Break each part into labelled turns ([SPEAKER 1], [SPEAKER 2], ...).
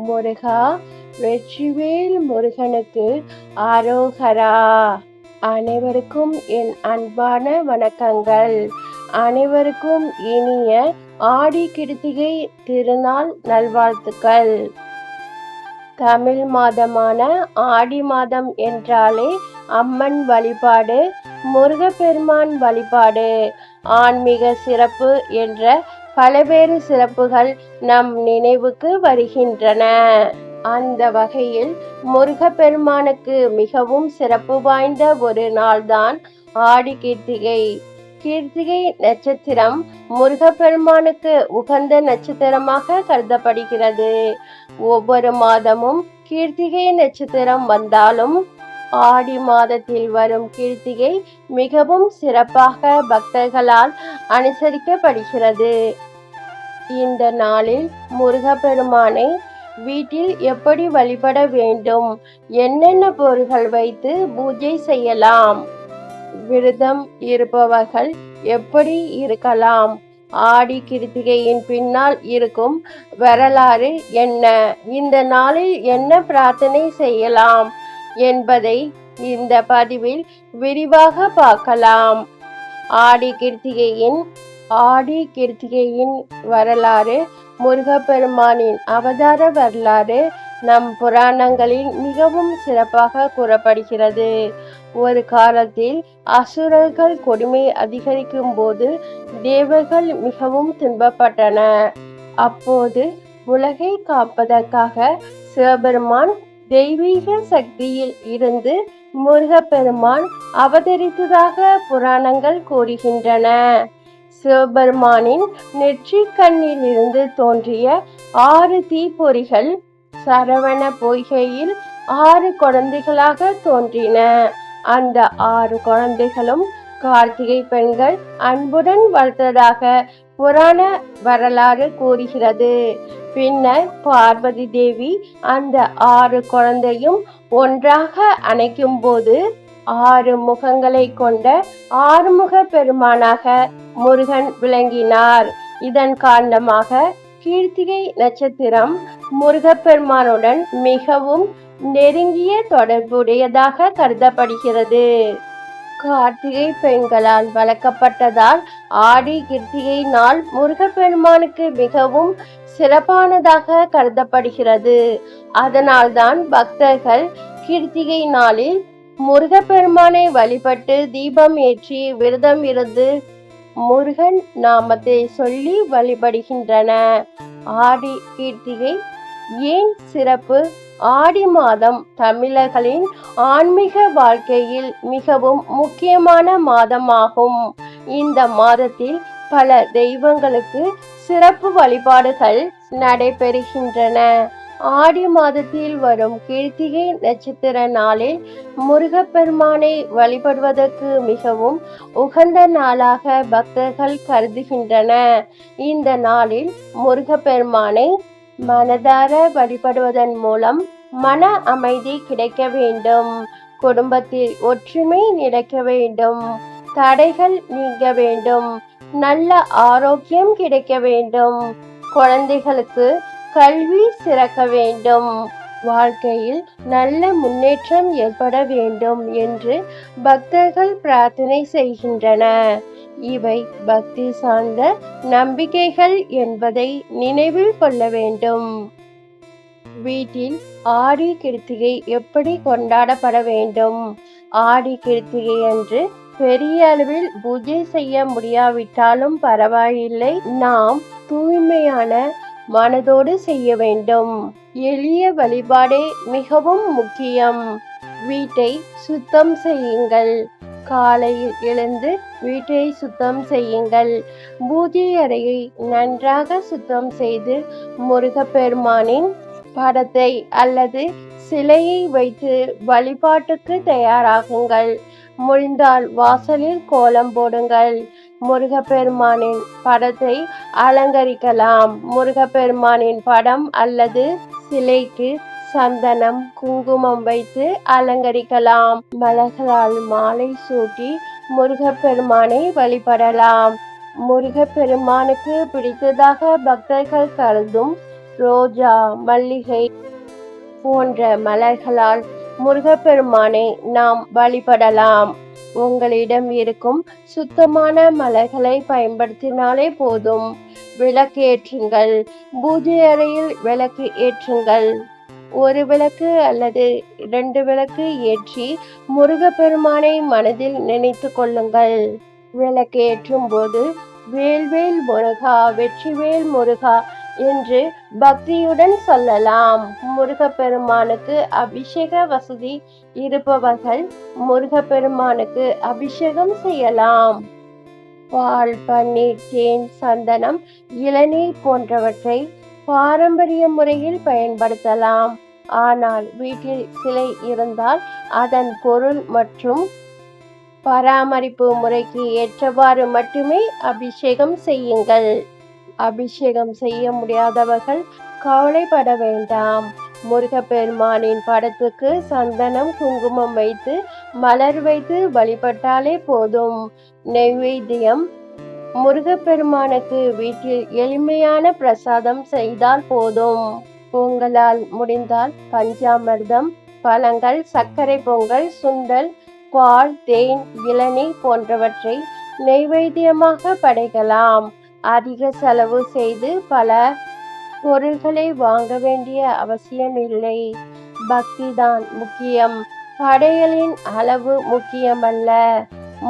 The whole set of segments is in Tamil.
[SPEAKER 1] முருகா வெற்றிவேல் முருகனுக்கு அரோகரா. அனைவருக்கும் என் அன்பான வணக்கங்கள். அனைவருக்கும் இனிய ஆடி கிருத்திகை திருநாள் நல்வாழ்த்துக்கள். தமிழ் மாதமான ஆடி மாதம் என்றாலே அம்மன் வழிபாடு, முருகப்பெருமான் வழிபாடு, ஆன்மீக சிறப்பு என்ற பல்வேறு சிறப்புகள் நம் நினைவுக்கு வருகின்றன. அந்த வகையில் முருகப்பெருமானுக்கு மிகவும் சிறப்பு வாய்ந்த ஒரு நாள்தான் ஆடி கிருத்திகை. கிருத்திகை நட்சத்திரம் முருகப்பெருமானுக்கு உகந்த நட்சத்திரமாக கருதப்படுகிறது. ஒவ்வொரு மாதமும் கிருத்திகை நட்சத்திரம் வந்தாலும் ஆடி மாதத்தில் வரும் கிருத்திகை மிகவும் சிறப்பாக பக்தர்களால் அனுசரிக்கப்படுகிறது. இந்த நாளில் முருகப்பெருமானை வீட்டில் எப்படி வழிபட வேண்டும், என்னென்ன பொருட்கள் வைத்து பூஜை செய்யலாம், விரதம் இருப்பவர்கள் எப்படி இருக்கலாம், ஆடி கிருத்திகையின் பின்னால் இருக்கும் வரலாறு என்ன, இந்த நாளில் என்ன பிரார்த்தனை செய்யலாம் என்பதை இந்த பதிவில் விரிவாக பார்க்கலாம். ஆடி கிருத்திகையின் வரலாறு, முருகப்பெருமானின் அவதார வரலாறு நம் புராணங்களில் மிகவும் சிறப்பாக கூறப்படுகிறது. ஒரு காலத்தில் அசுரர்கள் கொடுமை அதிகரிக்கும் போது தேவர்கள் மிகவும் துன்பப்பட்டனர். அப்போது உலகை காப்பதற்காக சிவபெருமான் தெய்வீக சக்தியில் இருந்து முருகப்பெருமான் அவதரித்ததாக புராணங்கள் கூறுகின்றன. சிவபெருமானின் நெற்றிக் கண்ணில் இருந்து தோன்றிய 6 தீப்பொறிகள் சரவண பொய்கையில் 6 குழந்தைகளாக தோன்றின. அந்த 6 குழந்தைகளும் கார்த்திகை பெண்கள் அன்புடன் வளர்த்ததாக புராண வரலாறு கூறுகிறது. பின்னர் பார்வதி தேவி அந்த 6 குழந்தையும் ஒன்றாக அணைக்கும் போது 6 முகங்களை கொண்ட ஆறுமுக பெருமானாக முருகன் விளங்கினார். இதன் காரணமாக கிருத்திகை நட்சத்திரம் முருகப்பெருமானுடன் மிகவும் நெருங்கிய தொடர்புடையதாக கருதப்படுகிறது. கார்த்திகை பெண்களால் வளர்க்கப்பட்டதால் ஆடி கிருத்திகை நாள் முருகப்பெருமானுக்கு மிகவும் சிறப்பானதாக கருதப்படுகிறது. அதனால்தான் பக்தர்கள் கிருத்திகை நாளில் முருகப்பெருமானை வழிபட்டு தீபம் ஏற்றி விரதம் இருந்து முருகன் நாமத்தை சொல்லி வழிபடுகின்றன. ஆடி கிருத்திகை ஏன் சிறப்பு? ஆடி மாதம் தமிழர்களின் ஆன்மீக வாழ்க்கையில் மிகவும் முக்கியமான மாதமாகும். இந்த மாதத்தில் பல தெய்வங்களுக்கு சிறப்பு வழிபாடுகள் நடைபெறுகின்றன. ஆடி மாதத்தில் வரும் கிருத்திகை நட்சத்திர நாளில் முருகப்பெருமானை வழிபடுவதற்கு மிகவும் உகந்த நாளாக பக்தர்கள் கருதுகின்றன. இந்த நாளில் முருகப்பெருமானை மனதார வழிபடுவதன் மூலம் மன அமைதி கிடைக்க வேண்டும், குடும்பத்தில் ஒற்றுமை நிலைக்க வேண்டும், தடைகள் நீங்க வேண்டும், நல்ல ஆரோக்கியம் கிடைக்க வேண்டும், குழந்தைகளுக்கு கல்வி சிறக்க வேண்டும், வாழ்க்கையில் நல்ல முன்னேற்றம் ஏற்பட வேண்டும் என்று பக்தர்கள் பிரார்த்தனை செய்கின்றனர். இவை பக்தி சார்ந்த நம்பிக்கைகள் என்பதை நினைவில் கொள்ள வேண்டும். வீட்டில் ஆடி கிருத்திகை எப்படி கொண்டாடப்பட வேண்டும்? ஆடி கிருத்திகை அன்று பெரிய அளவில் பூஜை செய்ய முடியாவிட்டாலும் பரவாயில்லை, நாம் தூய்மையான மனதோடு செய்ய வேண்டும். எளிய வழிபாடே மிகவும் முக்கியம். வீட்டை சுத்தம் செய்யுங்கள். காலையில் எழுந்து வீட்டை சுத்தம் செய்யுங்கள். பூஜை அறையை நன்றாக சுத்தம் செய்து முருகப்பெருமானின் படத்தை அல்லது சிலையை வைத்து வழிபாட்டுக்கு தயாராகுங்கள். முடிந்தால் வாசலில் கோலம் போடுங்கள். முருகப்பெருமானின் படத்தை அலங்கரிக்கலாம். முருகப்பெருமானின் படம் அல்லது சிலைக்கு சந்தனம், குங்குமம் வைத்து அலங்கரிக்கலாம். மலர்களால் மாலை சூட்டி முருகப்பெருமானை வழிபடலாம். முருகப்பெருமானுக்கு பிடித்ததாக பக்தர்கள் கருதும் ரோஜா, மல்லிகை போன்ற மலர்களால் முருகப்பெருமானை நாம் வழிபடலாம். உங்களிடம் இருக்கும் சுத்தமான மலர்களை பயன்படுத்தினாலே போதும். விளக்கு ஏற்றுங்கள். பூஜை அறையில் விளக்கு ஏற்றுங்கள். ஒரு விளக்கு அல்லது 2 விளக்கு ஏற்றி முருகப்பெருமானை மனதில் நினைத்து கொள்ளுங்கள். விளக்கு ஏற்றும் போது வேல்வேல் முருகா, வெற்றிவேல் முருகா என்று பக்தியுடன் சொல்லலாம். முருகப்பெருமானுக்கு அபிஷேக வசதி இருப்பவர்கள் முருகப்பெருமானுக்கு அபிஷேகம் செய்யலாம். பால், பன்னீர், தேன், சந்தனம், இளநீர் போன்றவற்றை பாரம்பரிய முறையில் பயன்படுத்தலாம். ஆனால் வீட்டில் சிலை இருந்தால் அதன் பொருள் மற்றும் பராமரிப்பு முறைக்கு ஏற்றவாறு மட்டுமே அபிஷேகம் செய்யுங்கள். அபிஷேகம் செய்ய முடியாதவர்கள் கவலைப்பட வேண்டாம். முருகப்பெருமானின் படத்துக்கு சந்தனம், குங்குமம் வைத்து மலர் வைத்து வழிபட்டாலே போதும். நெய்வேத்தியம் முருகப்பெருமானுக்கு வீட்டில் எளிமையான பிரசாதம் செய்தால் போதும். உங்களால் முடிந்தால் பஞ்சாமிர்தம், பழங்கள், சர்க்கரை பொங்கல், சுண்டல், பால், தேன், இளநீர் போன்றவற்றை நெய்வேத்தியமாக படைக்கலாம். அதிக செலவு செய்து பல பொருள்களை வாங்க வேண்டிய அவசியமில்லை. பக்திதான் முக்கியம். படைகளின் அளவு முக்கியமல்ல.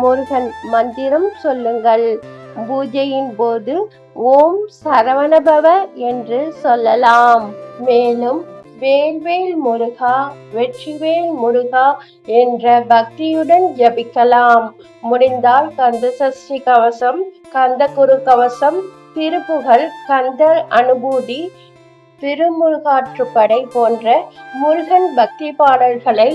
[SPEAKER 1] முருகன் மந்திரம் சொல்லுங்கள். பூஜையின் போது ஓம் சரவணபவ என்று சொல்லலாம். மேலும் வேல்வேல் முருகா, வெற்றிவேல் முருகா என்ற பக்தியுடன் ஜபிக்கலாம். முடிந்தால் கந்த சஷ்டி கவசம், கந்த குரு கவசம், திருப்புகழ், கந்த அனுபூதி, திருமுருகாற்றுப்படை போன்ற முருகன் பக்தி பாடல்களை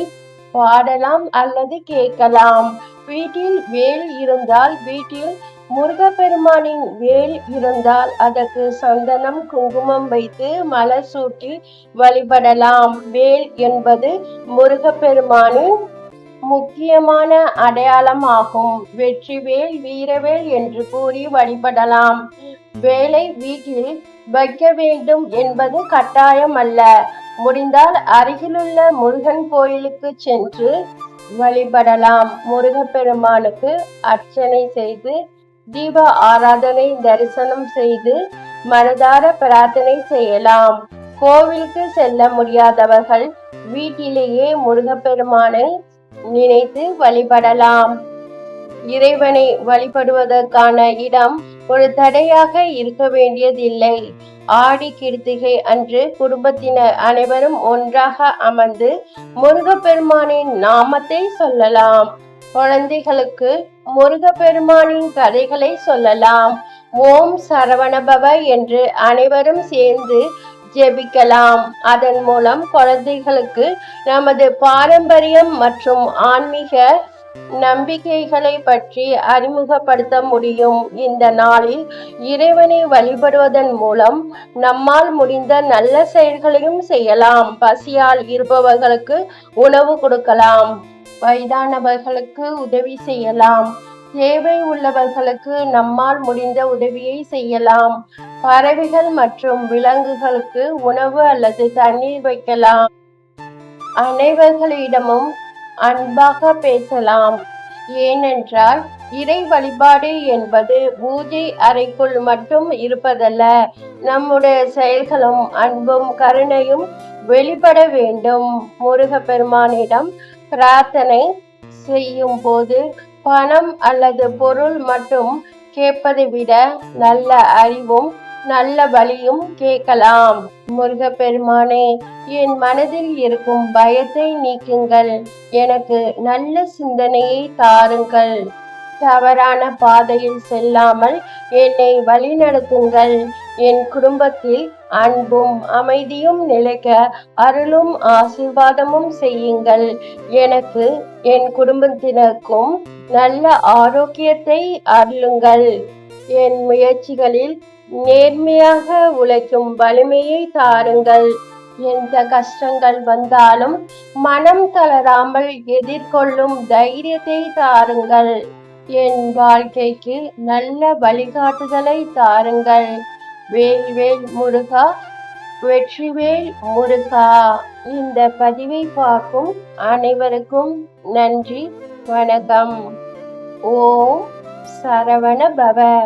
[SPEAKER 1] பாடலாம் அல்லது கேட்கலாம். வீட்டில் வேல் இருந்தால், வீட்டில் முருகப்பெருமானின் வேல் இருந்தால் அதற்கு சந்தனம், குங்குமம் வைத்து மலர் சூட்டி வழிபடலாம். வேல் என்பது முருகப்பெருமானின் முக்கியமான அடையாளமாகும். வெற்றிவேல், வீரவேல் என்று கூறி வழிபடலாம். வேலை வீட்டில் வைக்க வேண்டும் என்பது கட்டாயம் அல்ல. முடிந்தால் அருகிலுள்ள முருகன் கோயிலுக்கு சென்று வழிபடலாம். முருகப்பெருமானுக்கு அர்ச்சனை செய்து தீப ஆராதனை தரிசனம் செய்து மனதார பிரார்த்தனை செய்யலாம். கோவிலுக்கு செல்ல முடியாதவர்கள் வீட்டிலேயே முருகப்பெருமானை நினைத்து வழிபடலாம். இறைவனை வழிபடுவதற்கான இடம் ஒரு தடையாக இருக்க வேண்டியதில்லை. ஆடி கிருத்திகை அன்று குடும்பத்தினர் அனைவரும் ஒன்றாக அமர்ந்து முருகப்பெருமானின் நாமத்தை சொல்லலாம். குழந்தைகளுக்கு முருகப்பெருமானின் கதைகளை சொல்லலாம். ஓம் சரவணபவ என்று அனைவரும் சேர்ந்து ஜெபிக்கலாம். அதன் மூலம் குழந்தைகளுக்கு நமது பாரம்பரியம் மற்றும் ஆன்மீக நம்பிக்கைகளை பற்றி அறிமுகப்படுத்த முடியும். இந்த நாளில் இறைவனை வழிபடுவதன் மூலம் நம்மால் முடிந்த நல்ல செயல்களையும் செய்யலாம். பசியால் இருப்பவர்களுக்கு உணவு கொடுக்கலாம். வயதானவர்களுக்கு உதவி செய்யலாம். தேவை உள்ளவர்களுக்கு நம்மால் முடிந்த உதவியை செய்யலாம். பறவைகள் மற்றும் விலங்குகளுக்கு உணவு அல்லது தண்ணீர் வைக்கலாம். அனைவர்களிடமும் அன்பாக பேசலாம். ஏனென்றால் இறை வழிபாடு என்பது பூஜை அறைக்குள் மட்டும் இருப்பதல்ல. நம்முடைய செயல்களும் அன்பும் கருணையும் வெளிப்பட வேண்டும். முருகப்பெருமானிடம் பிரார்த்தனை செய்யும் போது பணம் அல்லது பொருள் மட்டும் கேட்பதை விட நல்ல அறிவும் நல்ல வழியும் கேட்கலாம். முருகப்பெருமானே, என் மனதில் இருக்கும் பயத்தை நீக்குங்கள். எனக்கு நல்ல சிந்தனையை தாருங்கள். தவறான பாதையில் செல்லாமல் என்னை வழிநடத்துங்கள். என் குடும்பத்தில் அன்பும் அமைதியும் நிலைக்க அருளும் ஆசீர்வாதமும் செய்யுங்கள். எனக்கு என் குடும்பத்தினருக்கும் நல்ல ஆரோக்கியத்தை அருளுங்கள். என் முயற்சிகளில் நேர்மையாக உழைக்கும் வலிமையை தாருங்கள். எந்த கஷ்டங்கள் வந்தாலும் மனம் தளராமல் எதிர்கொள்ளும் தைரியத்தை தாருங்கள். என் வாழ்க்கைக்கு நல்ல வழிகாட்டுதலை தாருங்கள். வேல் வேல் முருகா, வெற்றிவேல் முருகா. இந்த பதிவை பார்க்கும் அனைவருக்கும் நன்றி, வணக்கம். ஓம் சரவண பவ.